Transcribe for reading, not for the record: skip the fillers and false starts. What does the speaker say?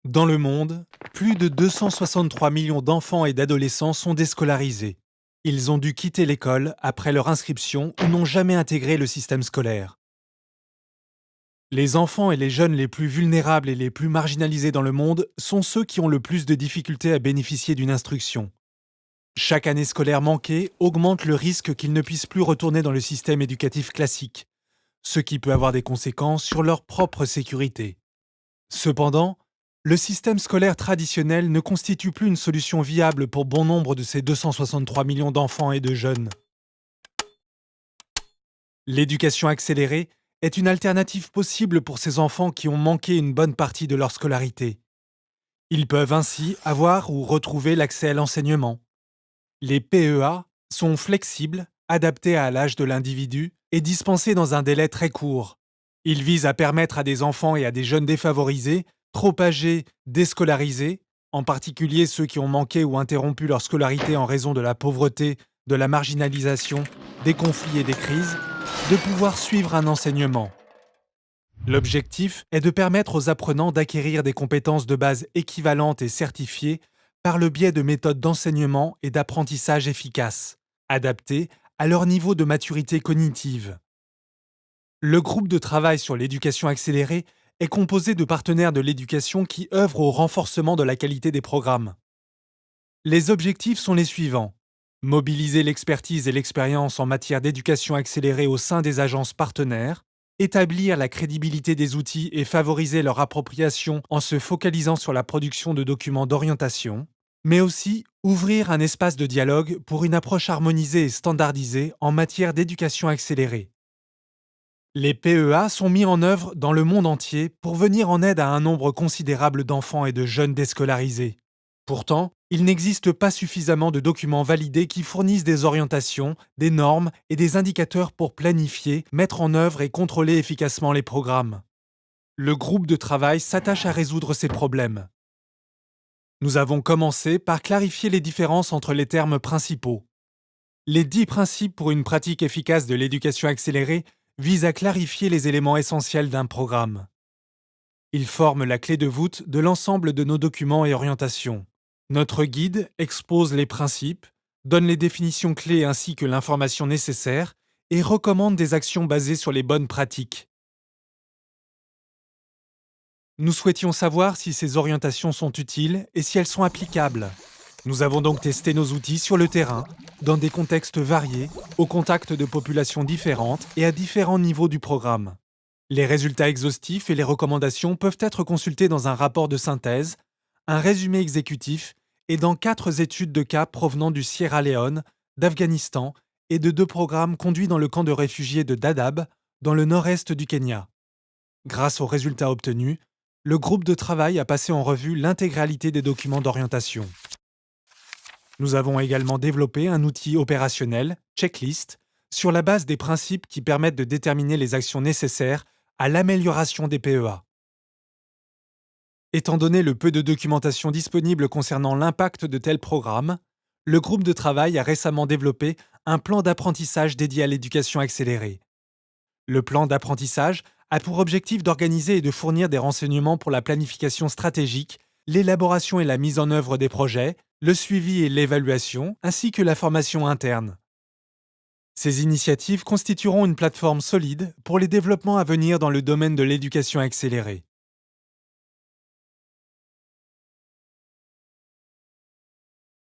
Dans le monde, plus de 263 millions d'enfants et d'adolescents sont déscolarisés. Ils ont dû quitter l'école après leur inscription ou n'ont jamais intégré le système scolaire. Les enfants et les jeunes les plus vulnérables et les plus marginalisés dans le monde sont ceux qui ont le plus de difficultés à bénéficier d'une instruction. Chaque année scolaire manquée augmente le risque qu'ils ne puissent plus retourner dans le système éducatif classique, ce qui peut avoir des conséquences sur leur propre sécurité. Cependant, le système scolaire traditionnel ne constitue plus une solution viable pour bon nombre de ces 263 millions d'enfants et de jeunes. L'éducation accélérée est une alternative possible pour ces enfants qui ont manqué une bonne partie de leur scolarité. Ils peuvent ainsi avoir ou retrouver l'accès à l'enseignement. Les PEA sont flexibles, adaptés à l'âge de l'individu et dispensés dans un délai très court. Ils visent à permettre à des enfants et à des jeunes défavorisés, trop âgés, déscolarisés, en particulier ceux qui ont manqué ou interrompu leur scolarité en raison de la pauvreté, de la marginalisation, des conflits et des crises, de pouvoir suivre un enseignement. L'objectif est de permettre aux apprenants d'acquérir des compétences de base équivalentes et certifiées par le biais de méthodes d'enseignement et d'apprentissage efficaces, adaptées à leur niveau de maturité cognitive. Le groupe de travail sur l'éducation accélérée est composé de partenaires de l'éducation qui œuvrent au renforcement de la qualité des programmes. Les objectifs sont les suivants. Mobiliser l'expertise et l'expérience en matière d'éducation accélérée au sein des agences partenaires, établir la crédibilité des outils et favoriser leur appropriation en se focalisant sur la production de documents d'orientation, mais aussi ouvrir un espace de dialogue pour une approche harmonisée et standardisée en matière d'éducation accélérée. Les PEA sont mis en œuvre dans le monde entier pour venir en aide à un nombre considérable d'enfants et de jeunes déscolarisés. Pourtant, il n'existe pas suffisamment de documents validés qui fournissent des orientations, des normes et des indicateurs pour planifier, mettre en œuvre et contrôler efficacement les programmes. Le groupe de travail s'attache à résoudre ces problèmes. Nous avons commencé par clarifier les différences entre les termes principaux. Les 10 principes pour une pratique efficace de l'éducation accélérée visent à clarifier les éléments essentiels d'un programme. Ils forment la clé de voûte de l'ensemble de nos documents et orientations. Notre guide expose les principes, donne les définitions clés ainsi que l'information nécessaire et recommande des actions basées sur les bonnes pratiques. Nous souhaitions savoir si ces orientations sont utiles et si elles sont applicables. Nous avons donc testé nos outils sur le terrain, dans des contextes variés, au contact de populations différentes et à différents niveaux du programme. Les résultats exhaustifs et les recommandations peuvent être consultés dans un rapport de synthèse, un résumé exécutif et dans 4 études de cas provenant du Sierra Leone, d'Afghanistan et de 2 programmes conduits dans le camp de réfugiés de Dadaab, dans le nord-est du Kenya. Grâce aux résultats obtenus, le groupe de travail a passé en revue l'intégralité des documents d'orientation. Nous avons également développé un outil opérationnel, Checklist, sur la base des principes qui permettent de déterminer les actions nécessaires à l'amélioration des PEA. Étant donné le peu de documentation disponible concernant l'impact de tels programmes, le groupe de travail a récemment développé un plan d'apprentissage dédié à l'éducation accélérée. Le plan d'apprentissage a pour objectif d'organiser et de fournir des renseignements pour la planification stratégique, l'élaboration et la mise en œuvre des projets, le suivi et l'évaluation, ainsi que la formation interne. Ces initiatives constitueront une plateforme solide pour les développements à venir dans le domaine de l'éducation accélérée.